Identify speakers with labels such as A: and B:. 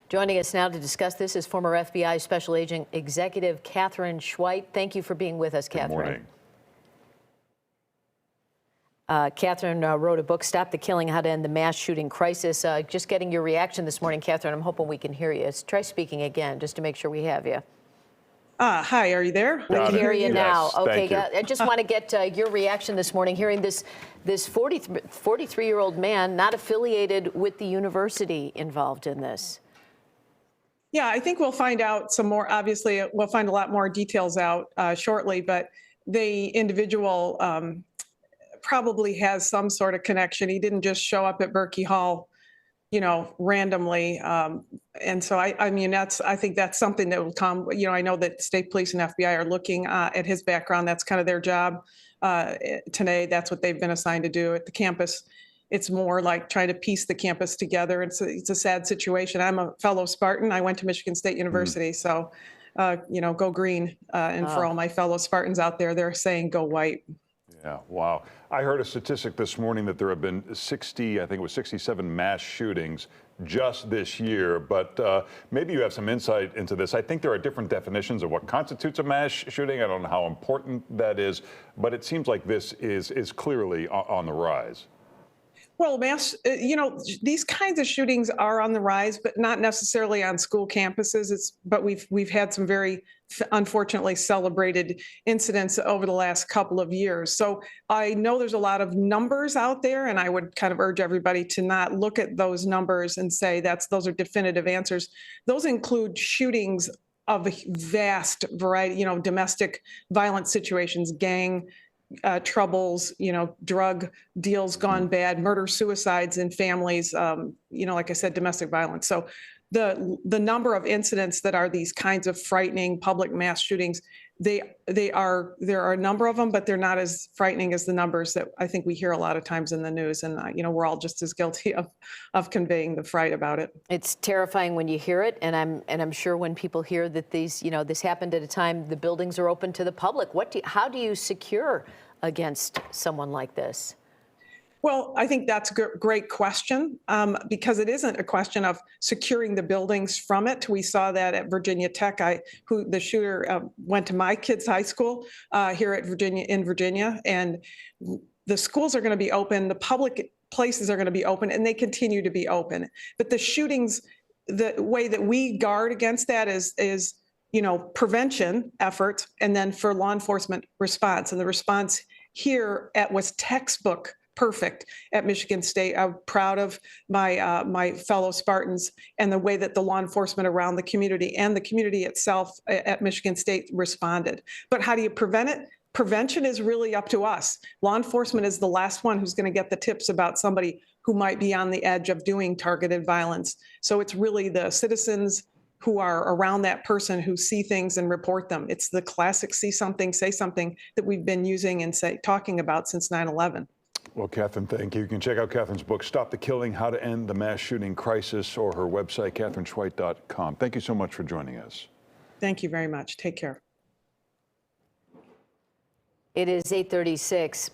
A: Joining us now to discuss this is former FBI Special Agent Executive Katherine Schweit. Thank you for being with us, Katherine.
B: Good morning.
A: Katherine wrote a book, Stop the Killing, How to End the Mass Shooting Crisis. Just getting your reaction this morning, Katherine. I'm hoping we can hear you. Try speaking again, just to make sure we have you.
C: Hi, are you there?
A: We can hear you now.
B: Yes,
A: okay,
B: thank you.
A: I just want to get your reaction this morning, hearing this 43-year-old man not affiliated with the university involved in this.
C: Yeah, I think we'll find out some more. Obviously, we'll find a lot more details out shortly, but the individual probably has some sort of connection. He didn't just show up at Berkey Hall, randomly. And so I think that's something that will come. I know that state police and FBI are looking at his background. That's kind of their job today. That's what they've been assigned to do at the campus. It's more like trying to piece the campus together. It's a sad situation. I'm a fellow Spartan. I went to Michigan State University. So, go green. And for all my fellow Spartans out there, they're saying go white.
B: Yeah, wow. I heard a statistic this morning that there have been 67 mass shootings just this year, but maybe you have some insight into this. I think there are different definitions of what constitutes a mass shooting. I don't know how important that is, but it seems like this is clearly on the rise.
C: Well, these kinds of shootings are on the rise, but not necessarily on school campuses. But we've had some very unfortunately celebrated incidents over the last couple of years. So I know there's a lot of numbers out there, and I would kind of urge everybody to not look at those numbers and say those are definitive answers. Those include shootings of a vast variety, domestic violence situations, gang troubles, drug deals gone bad, murder, suicides in families, like I said, domestic violence. So the number of incidents that are these kinds of frightening public mass shootings, there are a number of them, but they're not as frightening as the numbers that I think we hear a lot of times in the news. And, we're all just as guilty of conveying the fright about it.
A: It's terrifying when you hear it. And I'm sure when people hear that this happened at a time the buildings are open to the public, how do you secure against someone like this?
C: Well, I think that's a great question because it isn't a question of securing the buildings from it. We saw that at Virginia Tech. The shooter went to my kids' high school here at Virginia, and the schools are going to be open. The public places are going to be open, and they continue to be open. But the shootings, the way that we guard against that is prevention efforts, and then for law enforcement response. And the response here was textbook perfect at Michigan State. I'm proud of my fellow Spartans and the way that the law enforcement around the community and the community itself at Michigan State responded. But how do you prevent it? Prevention is really up to us. Law enforcement is the last one who's going to get the tips about somebody who might be on the edge of doing targeted violence. So it's really the citizens who are around that person who see things and report them. It's the classic see something, say something that we've been using and talking about since 9/11.
B: Well, Katherine, thank you. You can check out Katherine's book, Stop the Killing, How to End the Mass Shooting Crisis, or her website, KatherineSchweit.com. Thank you so much for joining us.
C: Thank you very much. Take care.
A: It is 8:36.